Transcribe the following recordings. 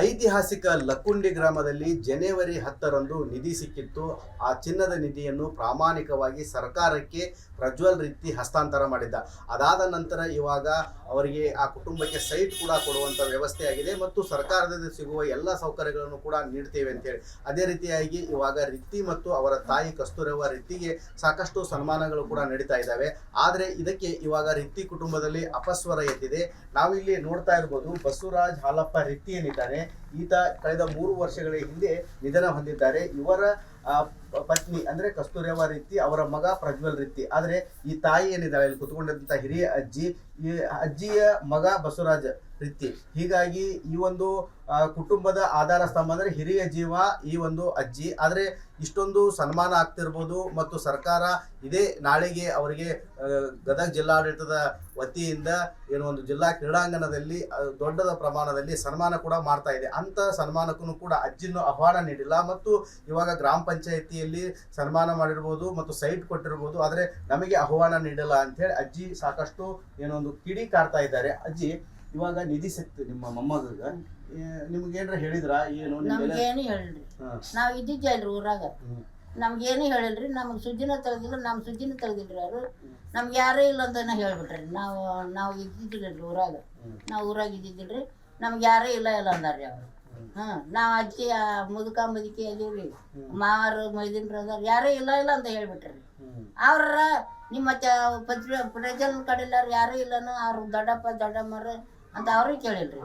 ಐತಿಹಾಸಿಕ ಲಕ್ಕುಂಡಿ ಗ್ರಾಮದಲ್ಲಿ ಜನವರಿ 10ರಂದು ನಿಧಿ ಸಿಕ್ಕಿತ್ತು. ಆ ಚಿನ್ನದ ನಿಧಿಯನ್ನು ಪ್ರಾಮಾಣಿಕವಾಗಿ ಸರ್ಕಾರಕ್ಕೆ ಪ್ರಜ್ವಲ್ ರೀತಿ ಹಸ್ತಾಂತರ ಮಾಡಿದ್ದ. ಅದಾದ ನಂತರ ಇವಾಗ ಅವರಿಗೆ ಆ ಕುಟುಂಬಕ್ಕೆ ಸೈಟ್ ಕೂಡ ಕೊಡುವಂಥ ವ್ಯವಸ್ಥೆ ಆಗಿದೆ ಮತ್ತು ಸರ್ಕಾರದಿಂದ ಸಿಗುವ ಎಲ್ಲ ಸೌಕರ್ಯಗಳನ್ನು ಕೂಡ ನೀಡ್ತೇವೆ ಅಂತೇಳಿ. ಅದೇ ರೀತಿಯಾಗಿ ಇವಾಗ ರಿತ್ತಿ ಮತ್ತು ಅವರ ತಾಯಿ ಕಸ್ತೂರವ್ವ ರಿತ್ತಿಗೆ ಸಾಕಷ್ಟು ಸನ್ಮಾನಗಳು ಕೂಡ ನಡೀತಾ ಇದ್ದಾವೆ. ಆದರೆ ಇದಕ್ಕೆ ಇವಾಗ ರಿತ್ತಿ ಕುಟುಂಬದಲ್ಲಿ ಅಪಸ್ವರ ಎದ್ದಿದೆ. ನಾವಿಲ್ಲಿ ನೋಡ್ತಾ ಇರ್ಬೋದು, ಬಸವರಾಜ್ ಹಾಲಪ್ಪ ರಿತ್ತಿ ಏನಿದ್ದಾನೆ, ಈತ ಕಳೆದ 3 ವರ್ಷಗಳ ಹಿಂದೆ ನಿಧನ ಹೊಂದಿದ್ದಾರೆ. ಇವರ ಪತ್ನಿ ಅಂದ್ರೆ ಕಸ್ತೂರವ್ವ ರಿತ್ತಿ, ಅವರ ಮಗ ಪ್ರಜ್ವಲ್ ರಿತ್ತಿ. ಆದರೆ ಈ ತಾಯಿ ಏನಿದ್ದಾಳೆ, ಇಲ್ಲಿ ಕುತ್ಕೊಂಡಿದ್ದಂಥ ಹಿರಿಯ ಅಜ್ಜಿ, ಈ ಅಜ್ಜಿಯ ಮಗ ಬಸವರಾಜ್ ರಿತ್ತಿ. ಹೀಗಾಗಿ ಈ ಒಂದು ಕುಟುಂಬದ ಆಧಾರ ಸ್ತಂಭ ಅಂದ್ರೆ ಹಿರಿಯ ಜೀವ ಈ ಒಂದು ಅಜ್ಜಿ. ಆದರೆ ಇಷ್ಟೊಂದು ಸನ್ಮಾನ ಆಗ್ತಿರ್ಬೋದು ಮತ್ತು ಸರ್ಕಾರ ಇದೇ ನಾಳೆಗೆ ಅವರಿಗೆ ಗದಗ ಜಿಲ್ಲಾಡಳಿತದ ವತಿಯಿಂದ ಏನೋ ಒಂದು ಜಿಲ್ಲಾ ಕ್ರೀಡಾಂಗಣದಲ್ಲಿ ದೊಡ್ಡದ ಪ್ರಮಾಣದಲ್ಲಿ ಸನ್ಮಾನ ಕೂಡ ಮಾಡ್ತಾ ಇದೆ. ಅಂತ ಸನ್ಮಾನಕ್ಕೂ ಕೂಡ ಅಜ್ಜಿನೂ ಆಹ್ವಾನ ನೀಡಿಲ್ಲ ಮತ್ತು ಇವಾಗ ಗ್ರಾಮ ಪಂಚಾಯಿತಿಯಲ್ಲಿ ಸನ್ಮಾನ ಮಾಡಿರ್ಬೋದು ಮತ್ತು ಸೈಟ್ ಕೊಟ್ಟಿರ್ಬೋದು, ಆದರೆ ನಮಗೆ ಆಹ್ವಾನ ನೀಡಿಲ್ಲ ಅಂತೇಳಿ ಅಜ್ಜಿ ಸಾಕಷ್ಟು ಏನೋ ಒಂದು ಕಿಡಿ ಕಾಡ್ತಾ ಇದ್ದಾರೆ. ಅಜ್ಜಿ, ಇವಾಗ ನಿಧಿ ಸಿಕ್ತು ನಿಮ್ಮ ಮೊಮ್ಮಗ, ನಿಮ್ಗೇನ್ರ ಹೇಳಿದ್ರ? ಏನು ನಮ್ಗೇನು ಹೇಳಿಲ್ರಿ, ನಾವ್ ಇದ್ದಿದ್ದೇಲ್ರಿ ಊರಾಗ, ನಮ್ಗೇನು ಹೇಳಿಲ್ರಿ. ನಮ್ಗೆ ಸುದ್ದಿನ ತೆಗ್ದಿಲ್ಲ, ನಮ್ಮ ಸುದ್ದಿನ ತೆಗ್ದಿಲ್ರಿ ಅವರು. ನಮ್ಗೆ ಯಾರೇ ಇಲ್ಲ ಅಂತ ಹೇಳ್ಬಿಟ್ರಿ. ನಾವು ಇದ್ದಿದ್ದಿಲ್ರಿ ಊರಾಗ, ನಾವು ಊರಾಗ ಇದ್ದಿದ್ದಿಲ್ರಿ. ನಮ್ಗೆ ಯಾರೇ ಇಲ್ಲ ಅಂದಾರ್ರಿ ಅವರು. ನಾವು ಅಜ್ಜಿ ಮುದುಕಿ ಅದೀವ್ರಿ, ಮಾವರು ಮೈದಿನ್ರು ಅದಾರ, ಯಾರೇ ಇಲ್ಲ ಅಂತ ಹೇಳ್ಬಿಟ್ರಿ. ಅವ್ರ ನಿಮ್ಮ ಪ್ರಜಲ್ ಕಡೆಲ್ಲಾರು ಯಾರೂ ಇಲ್ಲನು, ಅವ್ರು ದೊಡ್ಡಮ್ಮರ ಅಂತ ಅವ್ರಿಗೆ ಕೇಳಿಲ್ರಿ.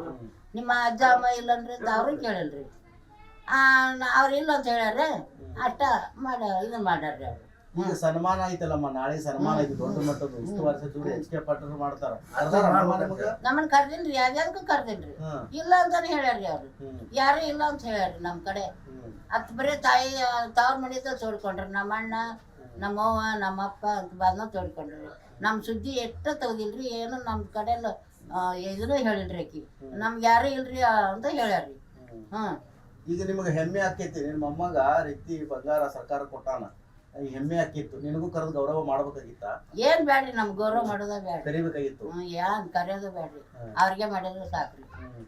ನಿಮ್ಮ ಅಜ್ಜ ಅಮ್ಮ ಇಲ್ಲನ್ರಿ ಅಂತ ಅವ್ರಿಗೆ ಕೇಳಿಲ್ರಿ. ಅವ್ರು ಇಲ್ಲ ಅಂತ ಹೇಳ್ಯಾರ, ಅಷ್ಟ ಇದನ್ನ ಮಾಡ್ಯಾರ್ರಿ ಅವ್ರು. ಈಗ ಸನ್ಮಾನ ಐತಲ್ಲಮ್ಮ, ನಾಳೆ ಸನ್ಮಾನ ಐತಿ ದೊಡ್ಡ ಮಟ್ಟದ, ಉಸ್ತುವಾರಿ ಸಚಿವರು HK ಪಾಟೀಲ್ ಮಾಡ್ತಾರ. ನಮ್ಮನ್ನ ಕರ್ದಿನ್ರಿ, ಯಾವ್ಯಾವ್ದಕ್ಕೂ ಕರ್ದಿನ್ರಿ. ಇಲ್ಲ ಅಂತಾನೆ ಹೇಳ್ಯಾರ್ರಿ ಅವ್ರು, ಯಾರು ಇಲ್ಲ ಅಂತ ಹೇಳ್ಯಾರ್ರಿ. ನಮ್ ಕಡೆ ಅತ್ ಬರೀ ತಾಯಿ ತವ್ರ ಮನಿತ ತೋಡ್ಕೊಂಡ್ರಿ. ನಮ್ಮ ಅಣ್ಣ, ನಮ್ಮವ್ವ, ನಮ್ಮಪ್ಪ ಅಂತ ಬಂದ ತೋಡ್ಕೊಂಡ್ರಿ. ನಮ್ಮ ಸುದ್ದಿ ಎಷ್ಟ ತೆಗ್ದಿಲ್ರಿ, ಏನು ನಮ್ಮ ಕಡೆ ಇದನ್ನು ಹೇಳಿಲ್ರಿ. ಆಕಿ ನಮ್ಗೆ ಯಾರು ಇಲ್ರಿ ಅಂತ ಹೇಳ್ಯಾರ್ರಿ. ಈಗ ನಿಮಗೆ ಹೆಮ್ಮೆ ಆಕೈತಿ, ನಿನ್ನ ಮೊಮ್ಮಗ ರೀತಿ ಬಂಗಾರ ಸರ್ಕಾರ ಕೊಟ್ಟಾನ, ಈ ಹೆಮ್ಮೆ ಆಕಿತ್ತು. ನಿನಗೂ ಕರೆದು ಗೌರವ ಮಾಡ್ಬೇಕಾಗಿತ್ತ? ಏನ್ ಬ್ಯಾಡ್ರಿ, ನಮ್ಗೆ ಗೌರವ ಮಾಡೋದ ಬ್ಯಾಡ್ರಿ, ಕರಿಬೇಕಾಗಿತ್ತು. ಏನ್ ಕರೆಯೋದು ಬ್ಯಾಡ್ರಿ, ಅವ್ರಿಗೆ ಮಾಡಿದ್ರೆ ಸಾಕ್ರಿ.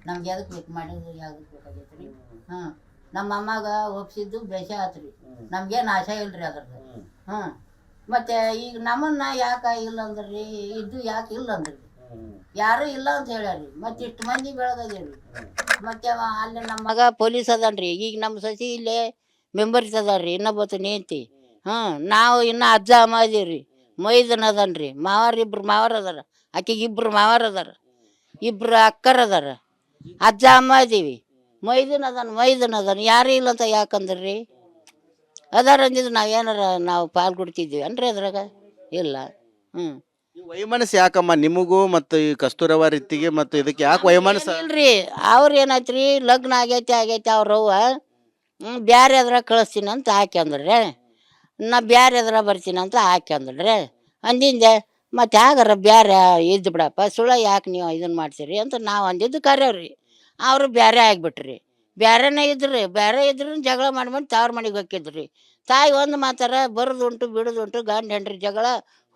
ನಮ್ಗೆ ಯಾವ್ದಕ್ ಬೇಕು ಮಾಡಿದ್ರು ಯಾವ್ದಕ್ ಬೇಕಾಗೈತ್ರಿ. ನಮ್ಮ ಅಮ್ಮಗ ಒಪ್ಸಿದ್ದು ಬೇಷ ಆತ್ರಿ, ನಮ್ಗೇನು ಆಸೆ ಇಲ್ರಿ ಅದ್ರದ್ದು. ಮತ್ತೆ ಈಗ ನಮ್ಮನ್ನ ಯಾಕೆ ಇಲ್ಲ ಅಂದ್ರಿ, ಇದ್ದು ಯಾಕೆ ಇಲ್ಲ ಅಂದ್ರಿ, ಯಾರು ಇಲ್ಲ ಅಂತ ಹೇಳ್ಯಾರಿ. ಮತ್ತೆ ಇಷ್ಟು ಮಂದಿ ಬೆಳೆದೀವ್ರಿ. ಮತ್ತೆ ಅಲ್ಲಿ ನಮ್ಮ ಮಗ ಪೊಲೀಸ್ ಅದನ್ರಿ, ಈಗ ನಮ್ಮ ಸಸಿ ಇಲ್ಲೇ ಮೆಂಬರ್ಸ್ ಅದಾರ್ರಿ, ಇನ್ನೊಬ್ಬತ್ತು ನೇಂತಿ. ನಾವು ಇನ್ನು ಅಜ್ಜ ಅಮ್ಮ ಅದೀವ್ರಿ. ಮೈದನ್ ಅದನ್ರಿ, ಇಬ್ರು ಮಾವರ್ ಅದಾರ, ಆಕೆಗೆ ಇಬ್ರು ಮಾವರ್ ಅದಾರ, ಇಬ್ರು ಅಕ್ಕರ್ ಅದಾರ, ಅಜ್ಜ ಅಮ್ಮ ಅದೀವಿ. ಮೈದನ್ ಅದಾನ, ಯಾರು ಇಲ್ಲ ಅಂತ ಯಾಕಂದ್ರಿ? ಅದಾರ ಅಂದಿದ್ದು ನಾವು ಪಾಲ್ಗೊಡ್ತಿದ್ವಿ ಅನ್ರಿ ಅದ್ರಾಗ? ಇಲ್ಲ. ವೈಮನಸ್ಸು ಯಾಕಮ್ಮ ನಿಮಗೂ ಮತ್ತು ಈ ಕಸ್ತೂರವ್ವ ರೀತಿಗೆ ಮತ್ತು ಇದಕ್ಕೆ ಯಾಕೆ ವೈಮನಸ್ಸು? ಇಲ್ರಿ, ಅವ್ರ ಏನಾಯ್ತ್ರಿ, ಲಗ್ನ ಆಗೈತಿ ಅವ್ರವ್ವ ಬ್ಯಾರೆ ಅದ್ರ ಕಳಿಸ್ತೀನಿ ಅಂತ ಹಾಕ್ಯಂದ್ರಿ. ನಾ ಬ್ಯಾರೆ ಅದ್ರ ಬರ್ತೀನಿ ಅಂತ ಹಾಕ್ಯಂದ್ರಿ. ಅಂದಿಂದೆ ಮತ್ತೆ ಯಾಗಾರ ಬ್ಯಾರೆ ಇದ್ದು ಬಿಡಪ್ಪ, ಸುಳ್ಳ ಯಾಕೆ ನೀವು ಇದನ್ನ ಮಾಡ್ತೀರಿ ಅಂತ ನಾವು ಅಂದಿದ್ದು ಕರ್ಯವ್ರಿ. ಅವರು ಬ್ಯಾರೆ ಆಗಿಬಿಟ್ರಿ. ಬ್ಯಾರೆನೇ ಇದ್ರು ಜಗಳ ಮಾಡ್ಕೊಂಡು ತವ್ರ ಮನೆಗೆ ಹೋಗಿದ್ರಿ. ತಾಯಿ ಒಂದು ಮಾತಾರ ಬರೋದುಂಟು ಬಿಡೋದುಂಟು, ಗಂಡ ಹೆಂಡ್ರಿ ಜಗಳ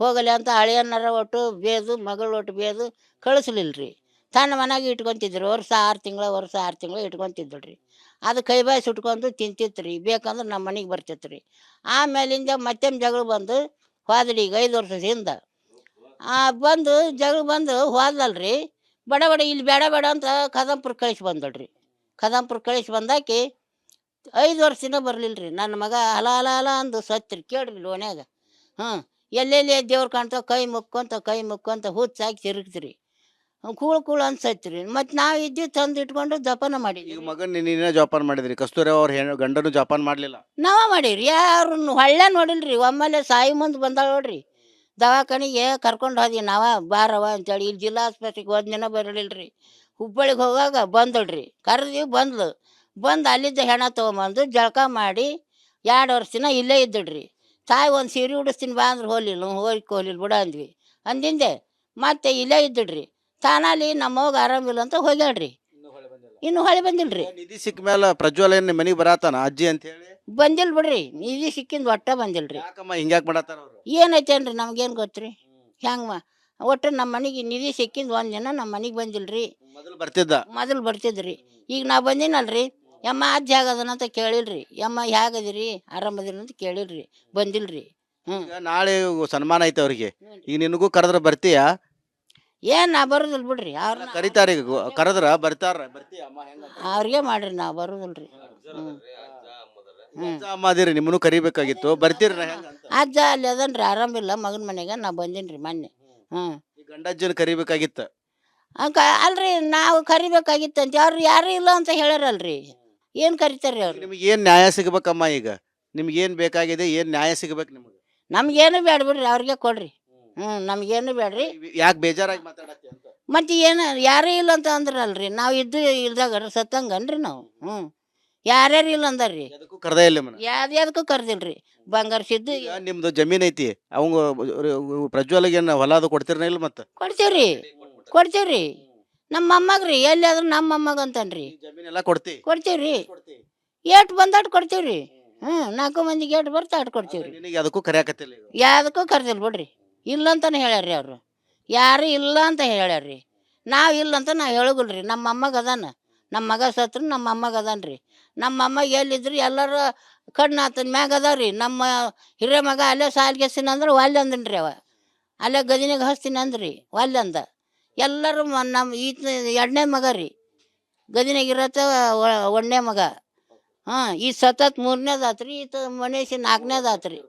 ಹೋಗಲಿ ಅಂತ ಹಳೆಯನ್ನಾರ ಒಟ್ಟು ಬೇದು, ಮಗಳು ಒಟ್ಟು ಬೇದು ಕಳಿಸ್ಲಿಲ್ರಿ. ತನ್ನ ಮನೆಗೆ ಇಟ್ಕೊತಿದ್ರು. ವರ್ಷ 6 ತಿಂಗಳು ಇಟ್ಕೊತಿದ್ರಿ. ಅದು ಕೈ ಬಾಯಿ ಸುಟ್ಕೊಂಡು ತಿಂತಿತ್ರಿ, ಬೇಕಂದ್ರೆ ನಮ್ಮ ಮನೆಗೆ ಬರ್ತಿತ್ರಿ. ಆಮೇಲಿಂದ ಮತ್ತೆ ಜಗಳ ಬಂದು ಹೋದ್ರಿ. ಈಗ 5 ವರ್ಷದಿಂದ ಬಂದು ಜಗಳ ಬಂದು ಹೋದಲ್ರಿ. ಬಡ ಇಲ್ಲಿ ಬೇಡ ಅಂತ ಕದಂಪುರ ಕಳಿಸಿ ಬಂದಾಕಿ 5 ವರ್ಷದಿಂದ ಬರ್ಲಿಲ್ರಿ. ನನ್ನ ಮಗ ಹಲ ಅಂದು ಸತ್ರಿ. ಕೇಳ್ರಿ ಓನ್ಯಾಗ. ಎಲ್ಲೆಲ್ಲಿ ದೇವ್ರು ಕಾಣ್ತಾವ, ಕೈ ಮುಕ್ಕೊಂತ ಹುಚ್ಚಾಕಿ ತಿರುಗ್ತಿರಿ. ಕೂಳು ಅನ್ಸತ್ರಿ. ಮತ್ತು ನಾವು ಇದ್ದು ತಂದು ಇಟ್ಕೊಂಡು ಜಪಾನ ಮಾಡಿದ್ವಿ. ಈಗ ಮಗನ ನೀನೇ ಜೋಪಾನ ಮಾಡಿದ್ರಿ, ಕಸ್ತೂರವ್ವ ಅವ್ರ ಗಂಡನು ಜೋಪಾನ ಮಾಡಲಿಲ್ಲ? ನಾವ ಮಾಡೀವ್ರಿ, ಯಾರನ್ನು ಹೊಳ್ಳೆ ನೋಡಿಲ್ರಿ. ಒಮ್ಮೆಲೆ ಸಾಯಿ ಮುಂದೆ ಬಂದಾಳ ನೋಡ್ರಿ, ದವಾಖಾನಿಗೆ ಕರ್ಕೊಂಡು ಹೋದ್ವಿ ನಾವ, ಬಾರವ ಅಂತೇಳಿ. ಇಲ್ಲಿ ಜಿಲ್ಲಾ ಆಸ್ಪತ್ರೆಗೆ 1 ದಿನ ಬರಲಿಲ್ರಿ. ಹುಬ್ಬಳ್ಳಿಗೆ ಹೋಗಾಗ ಬಂದಳ್ರಿ, ಕರೆದ್ವಿ, ಬಂದು ಅಲ್ಲಿದ್ದ ಹೆಣ ತೊಗೊಂಬಂದು ಜಳಕ ಮಾಡಿ 2 ವರ್ಷ ದಿನ ಇಲ್ಲೇ ಇದ್ದಳ್ರಿ. ತಾಯಿ ಒಂದು ಸೀರೆ ಉಡಿಸ್ತೀನಿ ಬಾ ಅಂದ್ರೆ ಹೋಗ್ಲಿಲ್ಲ ಬಿಡ ಅಂದ್ವಿ. ಅಂದಿಂದೆ ಮತ್ತೆ ಇಲ್ಲೇ ಇದ್ದಳ್ರಿ. ತಾನಲ್ಲಿ ನಮ್ಮವ್ಗ ಆರಾಮಿಲ್ಲ ಅಂತ ಹೋಗ್ಯಾಳ್ರಿ. ಇನ್ನು ಹೊಳೆ ಬಂದಿಲ್ರಿ. ನಿಧಿ ಸಿಕ್ಕ ಮೇಲೆ ಪ್ರಜ್ವಲ್ ಏನ್ ಮನೆಗೆ ಬರತಾನ ಅಜ್ಜಿ ಅಂತ ಹೇಳಿ? ಬಂದಿಲ್ ಬಿಡ್ರಿ, ನಿಧಿ ಸಿಕ್ಕಿಂದ ಒಟ್ಟ ಬಂದಿಲ್ರಿ. ಯಾಕಮ್ಮ ಹಿಂಗ್ಯಾಕ್ ಮಾಡತ್ತಾರ ಅವ್ರು? ಏನೈತೇನ್ರಿ ನಮ್ಗೇನು ಗೊತ್ತ್ರಿ? ಹೆಂಗ ಒಟ್ಟು ನಮ್ಮ ಮನೆಗೆ ನಿಧಿ ಸಿಕ್ಕಿಂದು ಒಂದು ದಿನ ನಮ್ಮ ಮನೆಗೆ ಬಂದಿಲ್ರಿ. ಮೊದಲು ಬರ್ತಿದ್ದ. ಮೊದಲು ಬರ್ತಿದ್ರಿ. ಈಗ ನಾ ಬಂದಿನಲ್ರಿ, ಯಮ್ಮ ಅಜ್ಜ ಹೇಗದನಂತ ಕೇಳಿಲ್ರಿ, ಯಮ್ಮ ಹೇಗದಿರಿ ಆರಾಮದಿರಿ ಅಂತ ಕೇಳಿಲ್ರಿ, ಬಂದಿಲ್ರಿ. ಈಗ ನಾಳೆ ಸನ್ಮಾನ ಐತೆ ಅವ್ರಿಗೆ, ಈಗ ನಿನಗೂ ಕರೆದ್ರ ಬರ್ತೀಯಾ? ಏನು ನಾ ಬರೋದಿಲ್ಲ ಬಿಡ್ರಿ, ಅವ್ರನ್ನ ಕರಿತಾರ, ಈಗ ಕರೆದ್ರ ಬರ್ತಾರ, ಬರ್ತೀಯ ಅಮ್ಮ ಹೆಂಗ? ಅವ್ರಿಗೆ ಮಾಡ್ರಿ, ನಾ ಬರೋದಿಲ್ರಿ. ಅಜ್ಜ ಅಮ್ಮ ಅದಿರಿ, ನಿಮ್ಮನ್ನು ಕರಿಬೇಕಾಗಿತ್ತು, ಬರ್ತೀರಿ ಹೆಂಗ ಅಂತ? ಅಜ್ಜ ಅಲ್ಲಿ ಅದನ್ರಿ, ಆರಾಮಿಲ್ಲ ಮಗನ ಮನೆಗೆ, ನಾ ಬಂದೀನಿ ಮೊನ್ನೆ. ಈ ಗಂಡಜ್ಜನ ಕರಿಬೇಕಾಗಿತ್ತ. ಅಲ್ರಿ ನಾವು ಕರಿಬೇಕಾಗಿತ್ತಂತ ಅವ್ರು ಯಾರು ಇಲ್ಲ ಅಂತ ಹೇಳ್ಯಾರಲ್ರಿ, ಏನು ಕರಿತಾರ್ರಿ ಅವ್ರು? ನಿಮ್ಗೆ ಏನ್ ನ್ಯಾಯ ಸಿಗ್ಬೇಕಮ್ಮ? ಈಗ ನಿಮ್ಗೆ ಏನ್ ಬೇಕಾಗಿದೆ, ಏನ್ ನ್ಯಾಯ ಸಿಗ್ಬೇಕು ನಿಮ್ಗೆ? ನಮ್ಗೇನು ಬೇಡ ಬಿಡ್ರಿ, ಅವ್ರಿಗೆ ಕೊಡ್ರಿ. ನಮ್ಗೇನು ಬೇಡ್ರಿ. ಯಾಕೆ ಬೇಜಾರಾಗಿ ಮಾತಾಡತ್ತಿ ಅಂತ? ಮತ್ತು ಏನು ಯಾರೇ ಇಲ್ಲ ಅಂತ ಅಂದ್ರಲ್ರಿ, ನಾವು ಇದ್ದು ಇಲ್ದಾಗ ಸತ್ತಂಗನ್ರಿ ನಾವು. ಯಾರ್ಯಾರು ಇಲ್ಲ ಅಂದಾರ್ರಿ, ಅದಕ್ಕೂ ಕರ್ದೇ ಇಲ್ಲ ಮನ. ಯಾವ್ದಕ್ಕೂ ಕರ್ದಿಲ್ರಿ. ಬಂಗಾರ ಸಿದ್ದು ಈಗ ನಿಮ್ದು ಜಮೀನ್ ಐತಿ, ಅವಂಗ ಪ್ರಜ್ವಲ್ಗೆ ಹೊಲ ಅದು ಕೊಡ್ತಿರ್ನ ಇಲ್ಲ? ಮತ್ತೆ ಕೊಡ್ತೀವ್ರಿ. ನಮ್ಮ ಮೊಮ್ಮಗ್ರಿ, ಎಲ್ಲಿ ಆದ್ರೂ ನಮ್ಮ ಮೊಮ್ಮಗ ಅಂತಾನ್ರಿ. ಜಮೀನೆಲ್ಲ ಕೊಡ್ತಿ? ಕೊಡ್ತೀವ್ರಿ, ಏಟ್ ಬಂದಾಟ್ ಕೊಡ್ತೀವ್ರಿ. 4 ಮಂದಿಗೆ ಏಟ್ ಬರ್ತಾ ಅಟ್ ಕೊಡ್ತೀವ್ರಿ. ನಿನಗೆ ಅದಕ್ಕೂ ಕರೆಯಾಕತ್ತಿಲ್ಲ ಈಗ? ಯಾವ್ದಕ್ಕೂ ಕರ್ದಿಲ್ಲ ಬಿಡ್ರಿ, ಇಲ್ಲ ಅಂತಾನೆ ಹೇಳ್ಯಾರ್ರಿ ಅವರು. ಯಾರು ಇಲ್ಲ ಅಂತ ಹೇಳ್ಯಾರ್ರಿ, ನಾವು ಇಲ್ಲ ಅಂತ ನಾವು ಹೇಳೋಗಲ್ರಿ. ನಮ್ಮ ಮೊಮ್ಮಗ ಅದಾನ, ನಮ್ಮ ಮಗ ಸತ್ರು ನಮ್ಮ ಮೊಮ್ಮಗ ಅದಾನ್ರಿ. ನಮ್ಮ ಮೊಮ್ಮಗ ಎಲ್ಲಿದ್ರು ಎಲ್ಲರೂ ಕಣ್ಣು ಆತನ ಮ್ಯಾಗ ಅದಾವ್ರಿ. ನಮ್ಮ ಹಿರಿಯ ಮಗ ಅಲ್ಲೇ ಸಾಲ್ಗೆಸ್ತೀನಿ ಅಂದ್ರೆ ಒಲ್ಲೆ ಅಂದನ್ರಿ, ಅವ ಅಲ್ಲೇ ಗದಿನಾಗ ಹಚ್ತೀನಿ ಅಂದ್ರಿ, ಒಲ್ಲೆ ಅಂದ. ಎಲ್ಲರೂ ನಮ್ಮ ಈತ 2ನೇ ಮಗ ರೀ, ಗದಿನಾಗ ಇರತ್ತ 1ನೇ ಮಗ. ಈ ಸತತ್ 3ನೇದಾತ್ರಿ, ಈತ ಮನೇಸಿ 4ನೇದಾತ್ರಿ.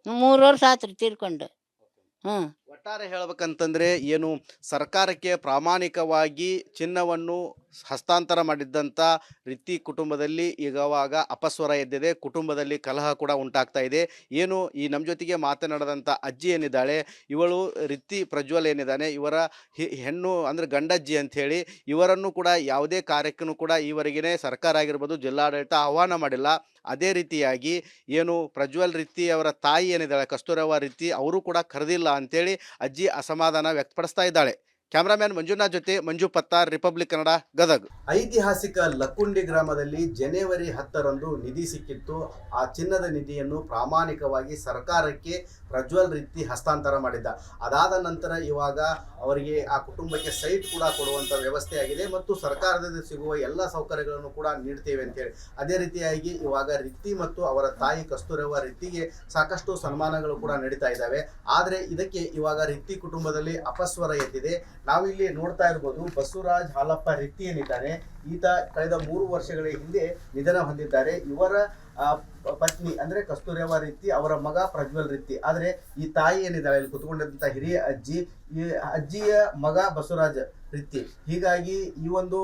3 ವರ್ಷ ಆತ್ರಿ ತೀರ್ಕೊಂಡು. ಒಟ್ಟಾರೆ ಹೇಳ್ಬೇಕಂತಂದ್ರೆ ಏನು, ಸರ್ಕಾರಕ್ಕೆ ಪ್ರಾಮಾಣಿಕವಾಗಿ ಚಿನ್ನವನ್ನು ಹಸ್ತಾಂತರ ಮಾಡಿದ್ದಂಥ ರಿತ್ತಿ ಕುಟುಂಬದಲ್ಲಿ ಈಗವಾಗ ಅಪಸ್ವರ ಎದ್ದಿದೆ, ಕುಟುಂಬದಲ್ಲಿ ಕಲಹ ಕೂಡ ಉಂಟಾಗ್ತಾ ಇದೆ. ಏನು ಈ ನಮ್ಮ ಜೊತೆಗೆ ಮಾತನಾಡಿದಂಥ ಅಜ್ಜಿ ಏನಿದ್ದಾಳೆ, ಇವಳು ರಿತ್ತಿ ಪ್ರಜ್ವಲ್ ಏನಿದ್ದಾನೆ, ಇವರ ಹೆಣ್ಣು ಅಂದರೆ ಗಂಡಜ್ಜಿ ಅಂಥೇಳಿ, ಇವರನ್ನು ಕೂಡ ಯಾವುದೇ ಕಾರ್ಯಕ್ಕೂ ಕೂಡ ಈವರೆಗೆ ಸರ್ಕಾರ ಆಗಿರ್ಬೋದು, ಜಿಲ್ಲಾಡಳಿತ ಆಹ್ವಾನ ಮಾಡಿಲ್ಲ. ಅದೇ ರೀತಿಯಾಗಿ ಏನು ಪ್ರಜ್ವಲ್ ರಿತ್ತಿ ಅವರ ತಾಯಿ ಏನಿದ್ದಾಳೆ ಕಸ್ತೂರವ್ವ ರಿತ್ತಿ, ಅವರು ಕೂಡ ಕರೆದಿಲ್ಲ ಅಂತೇಳಿ ಅಜ್ಜಿ ಅಸಮಾಧಾನ ವ್ಯಕ್ತಪಡಿಸ್ತಾ ಇದ್ದಾಳೆ. ಕ್ಯಾಮ್ರಾಮ್ಯಾನ್ ಮಂಜುನಾಥ್ ಜೊತೆ ಮಂಜು ಪತ್ತಾರ್, ರಿಪಬ್ಲಿಕ್ ಕನ್ನಡ, ಗದಗ್. ಐತಿಹಾಸಿಕ ಲಕ್ಕುಂಡಿ ಗ್ರಾಮದಲ್ಲಿ ಜನವರಿ 10ರಂದು ನಿಧಿ ಸಿಕ್ಕಿತ್ತು. ಆ ಚಿನ್ನದ ನಿಧಿಯನ್ನು ಪ್ರಾಮಾಣಿಕವಾಗಿ ಸರ್ಕಾರಕ್ಕೆ ಪ್ರಜ್ವಲ್ ರಿತ್ತಿ ಹಸ್ತಾಂತರ ಮಾಡಿದ್ದ. ಅದಾದ ನಂತರ ಇವಾಗ ಅವರಿಗೆ ಆ ಕುಟುಂಬಕ್ಕೆ ಸೈಟ್ ಕೂಡ ಕೊಡುವಂಥ ವ್ಯವಸ್ಥೆ ಆಗಿದೆ ಮತ್ತು ಸರ್ಕಾರದಿಂದ ಸಿಗುವ ಎಲ್ಲ ಸೌಕರ್ಯಗಳನ್ನು ಕೂಡ ನೀಡ್ತೇವೆ ಅಂತೇಳಿ. ಅದೇ ರೀತಿಯಾಗಿ ಇವಾಗ ರಿತ್ತಿ ಮತ್ತು ಅವರ ತಾಯಿ ಕಸ್ತೂರವ್ವ ರಿತ್ತಿಗೆ ಸಾಕಷ್ಟು ಸನ್ಮಾನಗಳು ಕೂಡ ನಡೀತಾ ಇದ್ದಾವೆ. ಆದರೆ ಇದಕ್ಕೆ ಇವಾಗ ರಿತ್ತಿ ಕುಟುಂಬದಲ್ಲಿ ಅಪಸ್ವರ ಎದ್ದಿದೆ. ನಾವಿಲ್ಲಿ ನೋಡ್ತಾ ಇರ್ಬೋದು, ಬಸವರಾಜ್ ಹಾಲಪ್ಪ ರಿತ್ತಿ ಏನಿದ್ದಾನೆ, ಈತ ಕಳೆದ 3 ವರ್ಷಗಳ ಹಿಂದೆ ನಿಧನ ಹೊಂದಿದ್ದಾರೆ. ಇವರ ಪತ್ನಿ ಅಂದ್ರೆ ಕಸ್ತೂರವ್ವ ರಿತ್ತಿ, ಅವರ ಮಗ ಪ್ರಜ್ವಲ್ ರಿತ್ತಿ. ಆದರೆ ಈ ತಾಯಿ ಏನಿದ್ದಾಳೆ, ಇಲ್ಲಿ ಕುತ್ಕೊಂಡಿದ್ದಂಥ ಹಿರಿಯ ಅಜ್ಜಿ, ಈ ಅಜ್ಜಿಯ ಮಗ ಬಸವರಾಜ್ ರಿತ್ತಿ. ಹೀಗಾಗಿ ಈ ಒಂದು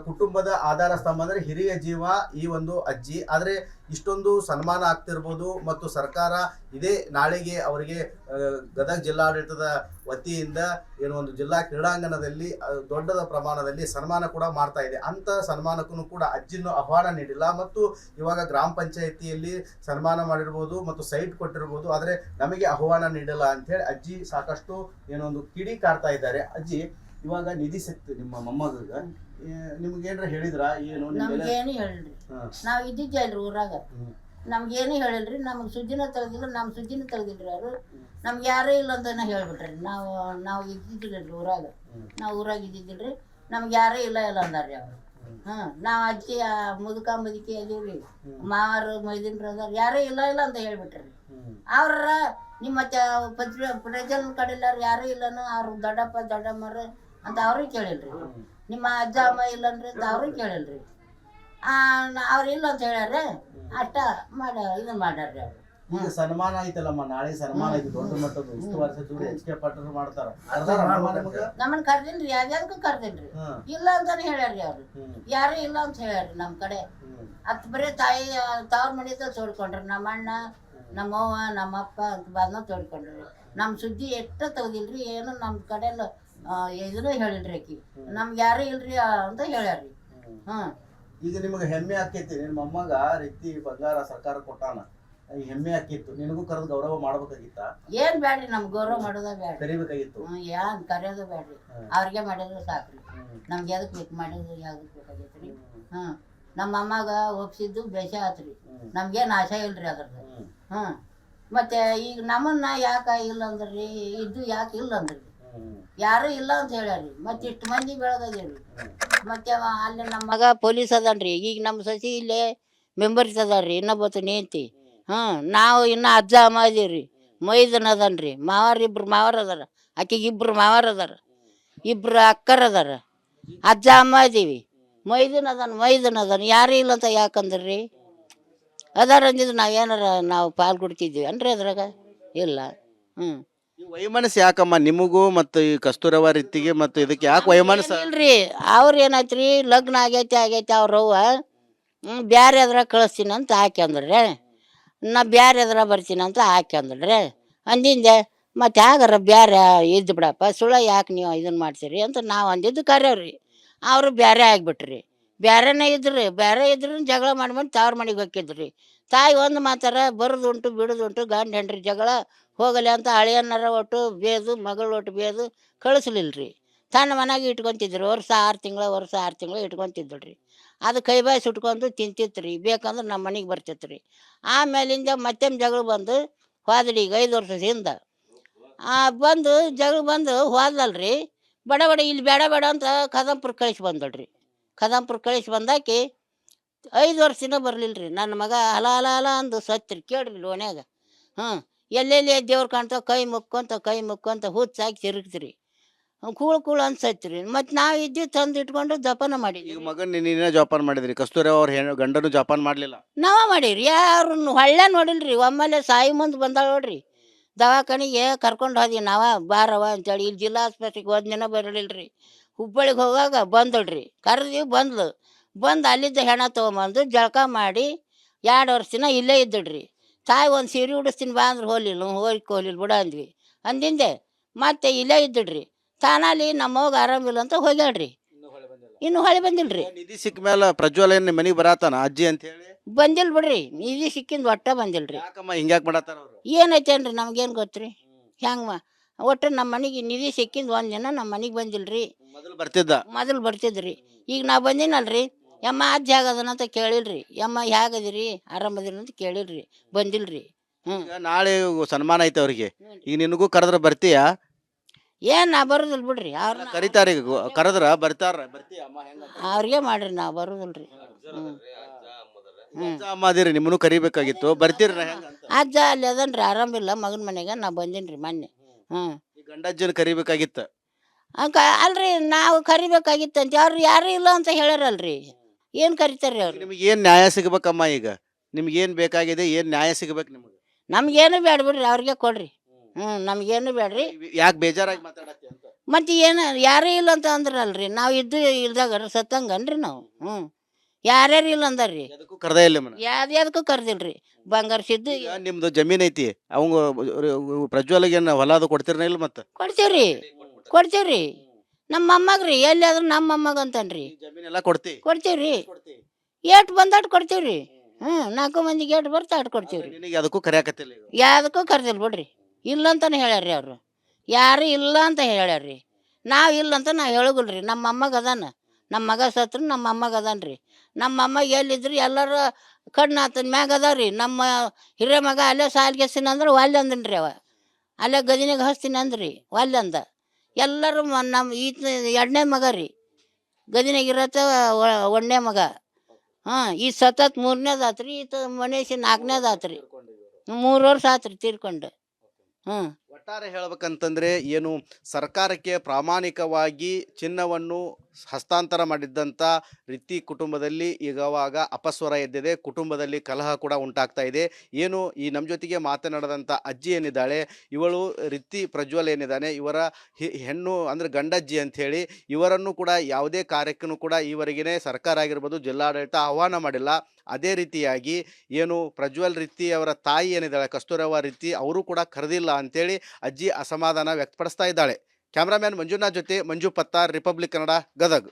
ಕುಟುಂಬದ ಆಧಾರ ಸ್ತಂಭ ಅಂದ್ರೆ ಹಿರಿಯ ಜೀವ ಈ ಒಂದು ಅಜ್ಜಿ. ಆದರೆ ಇಷ್ಟೊಂದು ಸನ್ಮಾನ ಆಗ್ತಿರ್ಬೋದು ಮತ್ತು ಸರ್ಕಾರ ಇದೇ ನಾಳೆಗೆ ಅವರಿಗೆ ಗದಗ ಜಿಲ್ಲಾಡಳಿತದ ವತಿಯಿಂದ ಏನು ಒಂದು ಜಿಲ್ಲಾ ಕ್ರೀಡಾಂಗಣದಲ್ಲಿ ದೊಡ್ಡದ ಪ್ರಮಾಣದಲ್ಲಿ ಸನ್ಮಾನ ಕೂಡ ಮಾಡ್ತಾ ಇದೆ. ಅಂತ ಸನ್ಮಾನಕ್ಕೂ ಕೂಡ ಅಜ್ಜಿನೂ ಆಹ್ವಾನ ನೀಡಿಲ್ಲ ಮತ್ತು ಇವಾಗ ಗ್ರಾಮ ಪಂಚಾಯಿತಿಯಲ್ಲಿ ಸನ್ಮಾನ ಮಾಡಿರ್ಬೋದು ಮತ್ತು ಸೈಟ್ ಕೊಟ್ಟಿರ್ಬೋದು, ಆದರೆ ನಮಗೆ ಆಹ್ವಾನ ನೀಡಿಲ್ಲ ಅಂತೇಳಿ ಅಜ್ಜಿ ಸಾಕಷ್ಟು ಏನೊಂದು ಕಿಡಿ ಕಾಡ್ತಾ ಇದ್ದಾರೆ. ಅಜ್ಜಿ, ಇವಾಗ ನಿಧಿ ಸಿಕ್ತು ನಿಮ್ಮ ಮೊಮ್ಮಗ, ನಿಮ್ಗೇನ್ರ ಹೇಳಿದ್ರ? ಏನು ನಮ್ಗೇನು ಹೇಳಿಲ್ರಿ, ನಾವು ಇದ್ದಿದ್ದಲ್ರಿ ಊರಾಗ, ನಮ್ಗೇನು ಹೇಳಿಲ್ರಿ. ನಮಗೆ ಸುದ್ದಿನ ತೆಗ್ದಿಲ್ಲ, ನಮ್ಮ ಸುದ್ದಿನ ತೆಗ್ದಿಲ್ರಿ ಅವರು. ನಮ್ಗೆ ಯಾರೇ ಇಲ್ಲ ಅಂತ ಹೇಳ್ಬಿಟ್ರಿ. ನಾವು ಇದ್ದಿದ್ದಿಲ್ಲರಿ ಊರಾಗ, ನಾವು ಊರಾಗ ಇದ್ದಿದ್ದಿಲ್ರಿ. ನಮ್ಗೆ ಯಾರೇ ಇಲ್ಲ ಅಂದಾರ್ರಿ ಅವರು. ನಾವು ಅಜ್ಜಿ ಮುದುಕಿ ಅದೀವ್ರಿ, ಮಾವರು ಮೈದಿನ್ರು ಅದಾರ, ಯಾರೇ ಇಲ್ಲ ಅಂತ ಹೇಳ್ಬಿಟ್ರಿ. ಅವ್ರ ನಿಮ್ಮ ಪ್ರಜಲ್ ಕಡಿಲಾರ ಯಾರೂ ಇಲ್ಲನು, ಅವ್ರು ದೊಡ್ಡಮ್ಮರ ಅಂತ ಅವ್ರಿಗೆ ಕೇಳಿಲ್ರಿ. ನಿಮ್ಮ ಅಜ್ಜ ಅಮ್ಮ ಇಲ್ಲನ್ರಿ ಅಂತ ಅವ್ರಿಗೆ ಕೇಳಿಲ್ರಿ. ಅವ್ರು ಇಲ್ಲ ಅಂತ ಹೇಳ್ಯಾರ, ಅಷ್ಟ ಇದನ್ನ ಮಾಡ್ಯಾರ್ರಿ ಅವ್ರು. ಈಗ ಸನ್ಮಾನ ಐತಲ್ಲಮ್ಮ, ನಾಳೆ ಸನ್ಮಾನ ಐತಿ ದೊಡ್ಡ ಮಟ್ಟದ್ದು, ಇಷ್ಟು ವರ್ಷ ದೂರ HK ಪಾಟೀಲ್ ಮಾಡ್ತಾರ. ನಮ್ಮನ್ನ ಕರ್ದಿಲ್ರಿ, ಯಾವ್ಯಾವ್ದಕ್ಕೂ ಕರ್ದಿಲ್ರಿ. ಇಲ್ಲ ಅಂತಾನೆ ಹೇಳ್ಯಾರ್ರಿ ಅವ್ರು, ಯಾರು ಇಲ್ಲ ಅಂತ ಹೇಳ್ಯಾರ್ರಿ. ನಮ್ ಕಡೆ ಅತ್ ಬರೀ ತಾಯಿ ತವ್ರ ಮನೆತ ತೋಡ್ಕೊಂಡ್ರಿ. ನಮ್ಮ ಅಣ್ಣ, ನಮ್ಮವ್ವ, ನಮ್ಮಪ್ಪ ಅಂತ ಬಂದ ತೋಡ್ಕೊಂಡ್ರಿ. ನಮ್ಮ ಸುದ್ದಿ ಎಷ್ಟ ತೆಗ್ದಿಲ್ರಿ, ಏನು ನಮ್ಮ ಕಡೆ ಇದನ್ನ ಹೇಳಿಲ್ರಿ ಆಕಿ. ನಮ್ಗೆ ಯಾರು ಇಲ್ರಿ ಅಂತ ಹೇಳ್ಯಾರ್ರಿ. ಈಗ ನಿಮಗೆ ಹೆಮ್ಮೆ ಆಕೈತಿ, ನಿನ್ನ ಮೊಮ್ಮಗ ರಿತ್ತಿ ಬಂಗಾರ ಸರ್ಕಾರ ಕೊಟ್ಟಾನ, ಹೆಮ್ಮೆ ಆಕಿತ್ತು. ನಿನಗೂ ಕರೆದು ಗೌರವ ಮಾಡ್ಬೇಕಾಗಿತ್ತ? ಏನ್ ಬ್ಯಾಡ್ರಿ, ನಮ್ಗೆ ಗೌರವ ಮಾಡೋದ ಬ್ಯಾಡ, ಕರಿಬೇಕಾಗಿತ್ತು. ಏನ್ ಕರೆಯೋದು ಬ್ಯಾಡ್ರಿ, ಅವ್ರಿಗೆ ಮಾಡಿದ್ರೆ ಸಾಕ್ರಿ. ನಮ್ಗೆ ಎದಕ್ ಬೇಕು ಮಾಡಿದ್ರು, ಯಾವ್ದಕ್ ಬೇಕಾಗೈತ್ರಿ. ನಮ್ಮ ಅಮ್ಮಗ ಒಪ್ಸಿದ್ದು ಬೇಷ ಆತ್ರಿ, ನಮ್ಗೇನು ಆಸೆ ಇಲ್ರಿ ಅದ್ರದ್ದು. ಮತ್ತೆ ಈಗ ನಮ್ಮನ್ನ ಯಾಕೆ ಇಲ್ಲ ಅಂದ್ರಿ, ಇದ್ದು ಯಾಕೆ ಇಲ್ಲ ಅಂದ್ರಿ. ಯಾರು ಇಲ್ಲ ಅಂತ ಹೇಳ್ಯಾರಿ ಮತ್ತೆ ಇಷ್ಟು ಮಂದಿ ಬೆಳಗದೇರಿ ಮತ್ತೆ ಅಲ್ಲಿ ನಮ್ಮ ಮಗ ಪೊಲೀಸ್ ಅದಾನ್ರಿ ಈಗ ನಮ್ಮ ಸಸಿ ಇಲ್ಲೇ ಮೆಂಬರ್ಸ್ ಅದಾರ್ರಿ ಇನ್ನೊಬ್ಬತ್ತು ನಿಂತಿ ನಾವು ಇನ್ನು ಅಜ್ಜ ಅಮ್ಮ ಅದೀವ್ರಿ ಮೈದನ್ ಅದನ್ರಿ ಇಬ್ರು ಮಾವಾರ ಅದಾರ ಆಕೆಗೆ ಇಬ್ರು ಮಾವಾರ ಅದಾರ ಇಬ್ರು ಅಕ್ಕರ್ ಅದಾರ ಅಜ್ಜ ಅಮ್ಮ ಅದೀವಿ ಮೈದನ್ ಅದಾನ ಯಾರು ಇಲ್ಲ ಅಂತ ಯಾಕಂದ್ರಿ ಅದಾರ ಅಂದಿದ್ದು ನಾವು ಏನಾರ ನಾವು ಪಾಲ್ ಕೊಡ್ತಿದ್ವಿ ಅನ್ರಿ ಅದ್ರಾಗ ಇಲ್ಲ ಈ ವೈಮನಸ್ಸು ಯಾಕಮ್ಮ ನಿಮಗೂ ಮತ್ತು ಈ ಕಸ್ತೂರವ ರೀತಿಗೆ ಮತ್ತು ಇದಕ್ಕೆ ಯಾಕೆ ವೈಮನಸ್ಸು? ಇಲ್ರಿ ಅವ್ರು ಏನಾಯ್ತ್ರಿ ಲಗ್ನ ಆಗೈತೆ ಅವ್ರವ್ವ ಬ್ಯಾರೆ ಅದ್ರಾಗ ಕಳಿಸ್ತೀನಿ ಅಂತ ಹಾಕ್ಯಂದ್ರೆ ನಾ ಬ್ಯಾರೆ ಅದ್ರಾಗ ಬರ್ತೀನಿ ಅಂತ ಹಾಕ್ಯಂದ್ರೆ ಅಂದಿಂದೆ ಮತ್ತೆ ಯಾಗಾರ ಬ್ಯಾರೆ ಇದ್ದು ಬಿಡಪ್ಪ ಸುಳ್ಳ ಯಾಕೆ ನೀವು ಇದನ್ನು ಮಾಡ್ತೀರಿ ಅಂತ ನಾವು ಅಂದಿದ್ದು ಕರೆಯವ್ರಿ ಅವರು ಬ್ಯಾರೆ ಆಗಿಬಿಟ್ರಿ ಬ್ಯಾರೆನೇ ಇದ್ರು ಜಗಳ ಮಾಡ್ಕೊಂಡು ತವ್ರ ಮನೆಗೆ ಹೋಗಿದ್ರಿ ತಾಯಿ ಒಂದು ಮಾತಾರ ಬರೋದುಂಟು ಬಿಡೋದುಂಟು ಗಂಡ ಹೆಂಡ್ರಿ ಜಗಳ ಹೋಗಲಿ ಅಂತ ಹಳೆಯನ್ನಾರ ಒಟ್ಟು ಬೇದು ಮಗಳು ಒಟ್ಟು ಬೇದು ಕಳಿಸ್ಲಿಲ್ರಿ ತನ್ನ ಮನೆಗೆ ಇಟ್ಕೊತಿದ್ರು ವರ್ಷ 6 ತಿಂಗಳು ಇಟ್ಕೊತಿದ್ದಳ್ರಿ ಅದು ಕೈ ಬಾಯಿ ಸುಟ್ಕೊಂಡು ತಿಂತಿತ್ತು ರೀ ಬೇಕಂದ್ರೆ ನಮ್ಮ ಮನೆಗೆ ಬರ್ತಿತ್ತು ರೀ ಆಮೇಲಿಂದ ಮತ್ತೆ ಜಗಳ ಬಂದು ಹೋದ್ರಿ ಈಗ 5 ವರ್ಷದಿಂದ ಬಂದು ಜಗಳ ಬಂದು ಹೋದಲ್ರಿ ಬಡ ಇಲ್ಲಿ ಬೇಡ ಅಂತ ಕದಂಪುರ ಕಳಿಸಿ ಬಂದಾಕಿ 5 ವರ್ಷದಿಂದ ಬರಲಿಲ್ಲ ರೀ ನನ್ನ ಮಗ ಹಲ ಅಂದು ಸತ್ರಿ ಕೇಳ್ರಿ ಲೋನ್ಯಾಗ ಎಲ್ಲೆಲ್ಲಿ ದೇವ್ರು ಕಾಣ್ತಾವ ಕೈ ಮುಕ್ಕೊಂತ ಹುಚ್ಚಾಗಿ ತಿರುಗ್ತೀರಿ ಕೂಳು ಅಂತ ಸತ್ರಿ ಮತ್ತು ನಾವು ಇದ್ದೀವಿ ತಂದು ಇಟ್ಕೊಂಡು ಜಪಾನ ಮಾಡಿದ್ವಿ. ಈಗ ಮಗನ ನೀನೇ ಜೋಪಾನ ಮಾಡಿದ್ರಿ, ಕಸ್ತೂರವ ಅವ್ರ ಗಂಡನು ಜೋಪಾನ ಮಾಡಲಿಲ್ಲ? ನಾವ ಮಾಡೀವ್ರಿ, ಯಾರನ್ನು ಹೊಳ್ಳೆ ನೋಡಿಲ್ರಿ. ಒಮ್ಮೆಲೆ ಸಾಯಿ ಮುಂದೆ ಬಂದಾಳ ನೋಡ್ರಿ, ದವಾಖಾನಿಗೆ ಕರ್ಕೊಂಡು ಹೋದ್ವಿ ನಾವ ಬಾರವ ಅಂತೇಳಿ. ಇಲ್ಲಿ ಜಿಲ್ಲಾ ಆಸ್ಪತ್ರೆಗೆ ಒಂದಿನ ಬರಲಿಲ್ರಿ. ಹುಬ್ಬಳ್ಳಿಗೆ ಹೋಗಾಗ ಬಂದಳ್ರಿ, ಕರೆದಿವಿ ಬಂದು ಅಲ್ಲಿದ್ದ ಹೆಣ ತೊಗೊಂಬಂದು ಜಳಕ ಮಾಡಿ 2 ವರ್ಷ ಇಲ್ಲೇ ಇದ್ದಳ್ರಿ. ತಾಯಿ ಒಂದು ಸೀರೆ ಉಡಿಸ್ತೀನಿ ಬಾ ಅಂದ್ರೆ ಹೋಗ್ಲಿಲ್ಲ ಬಿಡ ಅಂದ್ವಿ. ಅಂದಿಂದೆ ಮತ್ತೆ ಇಲ್ಲೇ ಇದ್ದಳ್ರಿ. ತಾನಲ್ಲಿ ನಮ್ಮವ್ಗ ಆರಾಮಿಲ್ಲ ಅಂತ ಹೋಗ್ಯಾಳ್ರಿ, ಇನ್ನು ಹೊಳೆ ಬಂದಿಲ್ರಿ. ನಿಧಿ ಸಿಕ್ಕ ಮೇಲೆ ಪ್ರಜ್ವಲ್ ಏನ್ ಮನೆಗೆ ಬರತಾನ ಅಜ್ಜಿ ಅಂತ ಹೇಳಿ? ಬಂದಿಲ್ ಬಿಡ್ರಿ, ನಿಧಿ ಸಿಕ್ಕಿಂದ ಒಟ್ಟ ಬಂದಿಲ್ರಿ. ಯಾಕಮ್ಮ ಹಿಂಗ್ಯಾಕ್ ಮಾಡತ್ತಾರ ಅವ್ರು? ಏನೈತೇನ್ರಿ ನಮ್ಗೇನು ಗೊತ್ತ್ರಿ. ಹೆಂಗೆ ಒಟ್ಟು ನಮ್ಮ ಮನೆಗೆ ನಿಧಿ ಸಿಕ್ಕಿಂದ 1 ದಿನ ನಮ್ಮ ಮನೆಗೆ ಬಂದಿಲ್ರಿ. ಮೊದಲು ಬರ್ತಿದ್ರಿ. ಈಗ ನಾ ಬಂದಿನಲ್ರಿ, ಯಮ್ಮ ಅಜ್ಜ ಹೇಗದನ ಅಂತ ಕೇಳಿಲ್ರಿ. ಯಮ್ಮ ಹೇಗದಿರಿ ಆರಾಮದಿರಿ ಅಂತ ಕೇಳಿಲ್ರಿ, ಬಂದಿಲ್ರಿ. ನಾಳೆ ಸನ್ಮಾನ ಐತೆ ಅವ್ರಿಗೆ, ಈಗ ನಿನಗೂ ಕರೆದ್ರ ಬರ್ತೀಯಾ? ಏನ್ ನಾ ಬರುದಿಲ್ಲ ಬಿಡ್ರಿ, ಅವ್ರನ್ನ ಕರಿತಾರ, ಕರೆದ್ರ ಬರ್ತಾರ. ಅವ್ರಿಗೆ ಮಾಡ್ರಿ, ನಾವು ಬರುದಿಲ್ರಿ. ಅಮ್ಮ ಅದಿರಿ, ನಿಮ್ಮನ್ನು ಕರಿಬೇಕಾಗಿತ್ತು, ಬರ್ತೀರಿ? ಅಜ್ಜ ಅಲ್ಲಿ ಅದನ್ರಿ, ಆರಾಮಿಲ್ಲ ಮಗನ ಮನೆಗೆ. ನಾ ಬಂದಿನ್ರಿ ಮೊನ್ನೆ. ಗಂಡಜ್ಜನ ಕರಿಬೇಕಾಗಿತ್ತ ಅಲ್ರಿ, ನಾವು ಕರಿಬೇಕಾಗಿತ್ತಂತ ಅವ್ರು ಯಾರು ಇಲ್ಲ ಅಂತ ಹೇಳ್ಯಾರಲ್ರಿ. ಏನ್ ಕರಿತಾರ್ರಿ ಅವ್ರು? ನಿಮ್ಗೆ ಏನ್ ನ್ಯಾಯ ಸಿಗ್ಬೇಕಮ್ಮ? ಈಗ ನಿಮ್ಗೆ ಏನ್ ಬೇಕಾಗಿದೆ, ಏನ್ ನ್ಯಾಯ ಸಿಗ್ಬೇಕು ನಿಮ್ಗೆ? ನಮ್ಗೇನು ಬೇಡ ಬಿಡ್ರಿ, ಅವ್ರಿಗೆ ಕೊಡ್ರಿ. ನಮ್ಗೇನು ಬೇಡ್ರಿ. ಯಾಕೆ ಬೇಜಾರಾಗಿ ಮಾತಾಡತ್ತಿ ಅಂತ? ಮತ್ತೆ ಏನು ಯಾರೇ ಇಲ್ಲ ಅಂತ ಅಂದ್ರಲ್ರಿ, ನಾವು ಇದ್ದು ಇಲ್ದಾಗ ಸತ್ತಂಗನ್ರಿ ನಾವು. ಯಾರ್ಯಾರು ಇಲ್ಲ ಅಂದಾರ್ರಿ, ಕರ್ದೇ ಇಲ್ಲ ಯಾವ್ದಕ್ಕೂ ಕರ್ದಿಲ್ರಿ. ಬಂಗಾರ ಸಿದ್ದು ನಿಮ್ದು ಜಮೀನ್ ಐತಿ, ಅವಂಗ ಪ್ರಜ್ವಲ್ಗೆ ಹೊಲ ಅದು ಕೊಡ್ತಿರ್ನ ಇಲ್ಲ? ಮತ್ತೆ ಕೊಡ್ತೀವ್ರಿ ನಮ್ಮ ಮೊಮ್ಮಗ್ರಿ. ಎಲ್ಲಿ ಆದ್ರೂ ನಮ್ಮ ಮೊಮ್ಮಗ ಅಂತನ್ರಿ. ಜಮೀನೆಲ್ಲ ಕೊಡ್ತೀವ್ರಿ, ಏಟ್ ಬಂದಾಟ್ ಕೊಡ್ತೀವ್ರಿ. 4 ಮಂದಿಗೆ ಏಟ್ ಬರ್ತಾ ಅಟ್ ಕೊಡ್ತೀವ್ರಿ. ಅದಕ್ಕೂ ಕರೆಯಾಕತ್ತಿಲ್ಲ? ಯಾವ್ದಕ್ಕೂ ಕರ್ದಿಲ್ ಬಿಡ್ರಿ, ಇಲ್ಲ ಅಂತಾನೆ ಹೇಳ್ಯಾರ್ರಿ ಅವ್ರು. ಯಾರು ಇಲ್ಲ ಅಂತ ಹೇಳ್ಯಾರ್ರಿ, ನಾವು ಇಲ್ಲ ಅಂತ ನಾವು ಹೇಳುಗಲ್ರಿ. ನಮ್ಮ ಮೊಮ್ಮಗ ಅದಾನ, ನಮ್ಮ ಮಗ ಸತ್ರು ನಮ್ಮ ಮೊಮ್ಮಗ ಅದಾನ್ರಿ. ನಮ್ಮ ಮೊಮ್ಮಗ ಎಲ್ಲಿದ್ರಿ ಎಲ್ಲರೂ ಕಣ್ಣು ಆತನ ಮ್ಯಾಗ ಅದಾವ್ರಿ. ನಮ್ಮ ಹಿರೇ ಮಗ ಅಲ್ಲೇ ಸಾಲ್ಗೆಸ್ತೀನಿ ಅಂದ್ರೆ ಒಲ್ಲೆ ಅಂದನ್ರಿ. ಅವ ಅಲ್ಲೇ ಗದಿನಾಗ ಹಚ್ತೀನಿ ಅಂದ್ರಿ, ಒಲ್ಲೆ ಅಂದ. ಎಲ್ಲರೂ ನಮ್ಮ ಈತ 2ನೇ ಮಗ ರೀ, ಗದಿನಾಗಿರತ್ತ 1ನೇ ಮಗ. ಈ ಸತತ್ 3ನೇದಾತ್ರಿ, ಈತ ಮನೇಶಿ 4ನೇದಾತ್ರಿ. 3 ವರ್ಷ ಆತ್ರಿ ತೀರ್ಕೊಂಡು. ಒಟ್ಟಾರೆ ಹೇಳ್ಬೇಕಂತಂದ್ರೆ ಏನು, ಸರ್ಕಾರಕ್ಕೆ ಪ್ರಾಮಾಣಿಕವಾಗಿ ಚಿನ್ನವನ್ನು ಹಸ್ತಾಂತರ ಮಾಡಿದ್ದಂಥ ರಿತ್ತಿ ಕುಟುಂಬದಲ್ಲಿ ಈಗವಾಗ ಅಪಸ್ವರ ಎದ್ದಿದೆ, ಕುಟುಂಬದಲ್ಲಿ ಕಲಹ ಕೂಡ ಉಂಟಾಗ್ತಾ ಇದೆ. ಏನು ಈ ನಮ್ಮ ಜೊತೆಗೆ ಮಾತನಾಡಿದಂಥ ಅಜ್ಜಿ ಏನಿದ್ದಾಳೆ, ಇವಳು ರಿತ್ತಿ ಪ್ರಜ್ವಲ್ ಏನಿದ್ದಾನೆ, ಇವರ ಹೆಣ್ಣು ಅಂದರೆ ಗಂಡಜ್ಜಿ ಅಂಥೇಳಿ, ಇವರನ್ನು ಕೂಡ ಯಾವುದೇ ಕಾರ್ಯಕ್ಕೂ ಕೂಡ ಈವರೆಗೆ ಸರ್ಕಾರ ಆಗಿರ್ಬೋದು ಜಿಲ್ಲಾಡಳಿತ ಆಹ್ವಾನ ಮಾಡಿಲ್ಲ. ಅದೇ ರೀತಿಯಾಗಿ ಏನು ಪ್ರಜ್ವಲ್ ರಿತ್ತಿ ಅವರ ತಾಯಿ ಏನಿದ್ದಾಳೆ ಕಸ್ತೂರವ ರಿತ್ತಿ, ಅವರು ಕೂಡ ಕರೆದಿಲ್ಲ ಅಂಥೇಳಿ ಅಜ್ಜಿ ಅಸಮಾಧಾನ ವ್ಯಕ್ತಪಡಿಸ್ತಾ ಇದ್ದಾಳೆ. ಕ್ಯಾಮ್ರಾಮ್ಯಾನ್ ಮಂಜುನಾಥ್ ಜೊತೆ ಮಂಜು ಪತ್ತಾರ್, ರಿಪಬ್ಲಿಕ್ ಕನ್ನಡ, ಗದಗ್.